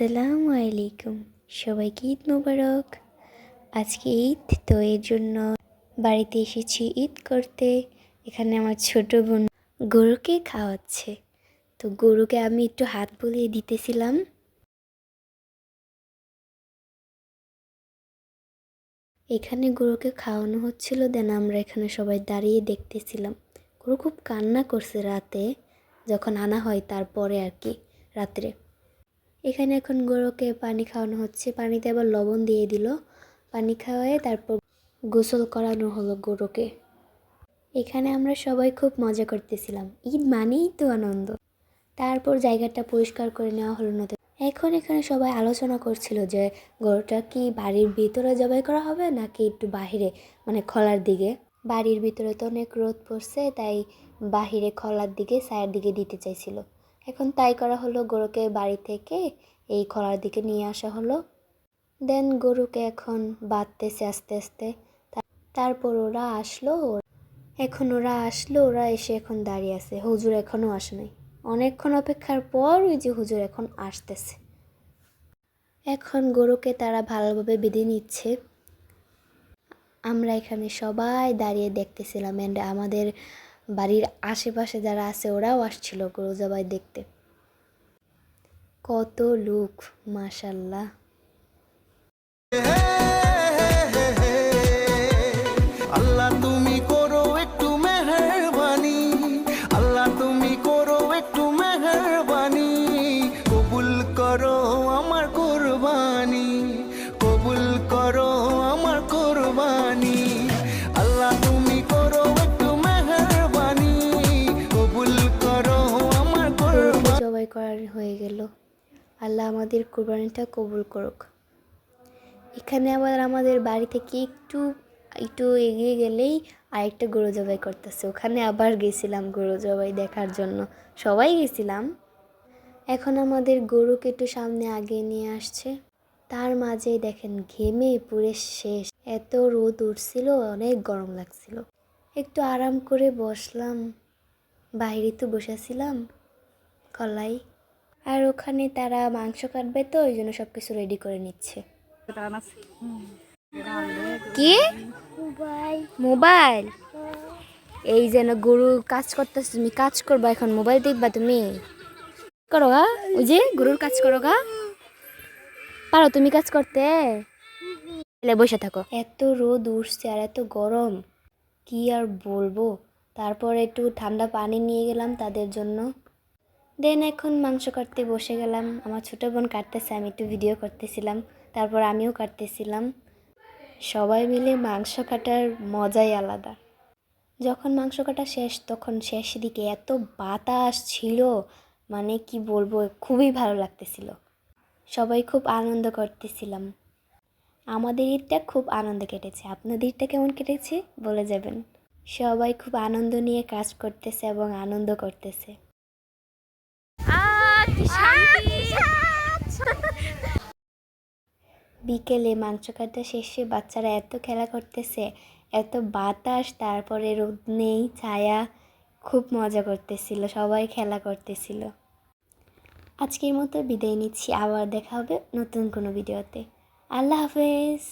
আসসালামু আলাইকুম, সবাইকে ঈদ মোবারক। আজকে ঈদ, তো এর জন্য বাড়িতে এসেছি ঈদ করতে। এখানে আমার ছোট বোন গরুকে খাওয়াচ্ছে, তো গরুকে আমি একটু হাত বুলিয়ে দিতেছিলাম। এখানে গরুকে খাওয়ানো হচ্ছিল, দেন আমরা এখানে সবাই দাঁড়িয়ে দেখতেছিলাম। গরু খুব কান্না করছে রাতে, যখন আনা হয় তারপরে আর কি, রাত্রে। এখানে এখন গরুকে পানি খাওয়ানো হচ্ছে, পানিতে আবার লবণ দিয়ে দিল। পানি খাওয়ায় তারপর গোসল করানো হলো গরুকে। এখানে আমরা সবাই খুব মজা করতেছিলাম, ঈদ মানেই তো আনন্দ। তারপর জায়গাটা পরিষ্কার করে নেওয়া হলো নতুন। এখন এখানে সবাই আলোচনা করছিল যে গরুটা কি বাড়ির ভিতরে জবাই করা হবে নাকি একটু বাহিরে, মানে খোলার দিকে। বাড়ির ভিতরে তো অনেক রোদ পড়ছে, তাই বাহিরে খোলার দিকে, ছায়ার দিকে দিতে চাইছিল। এখন তাই করা হলো, গরুকে বাড়ি থেকে এই খোলার দিকে নিয়ে আসা হলো। দেন গরুকে এখন বাঁধতেছে আস্তে আস্তে। তারপর ওরা আসলো, ওরা এসে এখন দাঁড়িয়ে আছে। হুজুর এখনও আসে নাই। অনেকক্ষণ অপেক্ষার পর ওই যে হুজুর এখন আসতেছে। এখন গরুকে তারা ভালোভাবে বেঁধে নিচ্ছে। আমরা এখানে সবাই দাঁড়িয়ে দেখতেছিলাম, অ্যান্ড আমাদের বাড়ির আশেপাশে যারা আছে ওরাও আসছিল গরু জবাই দেখতে। কত লোক, মাশাল্লাহ। আল্লাহ তুমি করো একটু মেহেরবানি, আল্লাহ তুমি করো একটু মেহেরবানি, কবুল করো আমার কুরবানি, কবুল করো আমার কুরবানি, আল্লাহ তুমি করো একটু মেহেরবানি, কবুল করো আমার গরুকে কুরবানি। জবাই করা হয়ে গেল। আল্লাহ আমাদের কুরবানিটা কবুল করুক। এখানে আবার আমাদের বাড়ি থেকে একটু একটু এগিয়ে গেলেই আরেকটা গরু জবাই করতেছে। ওখানে আবার গেছিলাম গরু জবাই দেখার জন্য, সবাই গেছিলাম। এখন আমাদের গরুকে একটু সামনে আগিয়ে নিয়ে আসছে। তার মাঝে দেখেন ঘেমে পুরে শেষ, এত রোদ উঠছিল, অনেক গরম লাগছিল। একটু আরাম করে বসলাম, বাইরে তো বসেছিলাম কলাই। আর ওখানে তারা মাংস কাটবে, তো ওই জন্য সব কিছু রেডি করে নিচ্ছে। কি মোবাইল? এই যেন গরু কাজ করতেছে, তুমি কাজ করবা, এখন মোবাইল দেখবা তুমি? করো গা, ওই যে গরুর কাজ করো গা, পারো তুমি কাজ করতে? বসে থাকো। এত রোদ উঠছে আর এত গরম, কি আর বলবো। তারপর একটু ঠান্ডা পানি নিয়ে গেলাম তাদের জন্য। দেন এখন মাংস কাটতে বসে গেলাম। আমার ছোটো বোন কাটতেছে, আমি একটু ভিডিও করতেছিলাম, তারপর আমিও কাটতেছিলাম। সবাই মিলে মাংস কাটার মজাই আলাদা। যখন মাংস কাটা শেষ, তখন শেষ দিকে এত বাতাস ছিল, মানে কি বলবো, খুবই ভালো লাগতেছিল। সবাই খুব আনন্দ করতেছিলাম। আমাদের ঈদটা খুব আনন্দে কেটেছে। আপনাদের ঈদটা কেমন কেটেছে বলে যাবেন। সবাই খুব আনন্দ নিয়ে কাজ করতেছে এবং আনন্দ করতেছে। বিকেলে মাংস কাটা শেষে বাচ্চারা এত খেলা করতেছে, এত বাতাস, তারপরে রোদ নেই, ছায়া, খুব মজা করতেছিল, সবাই খেলা করতেছিল। আজকের মতো বিদায় নিচ্ছি, আবার দেখা হবে নতুন কোনো ভিডিওতে। আল্লাহ হাফেজ।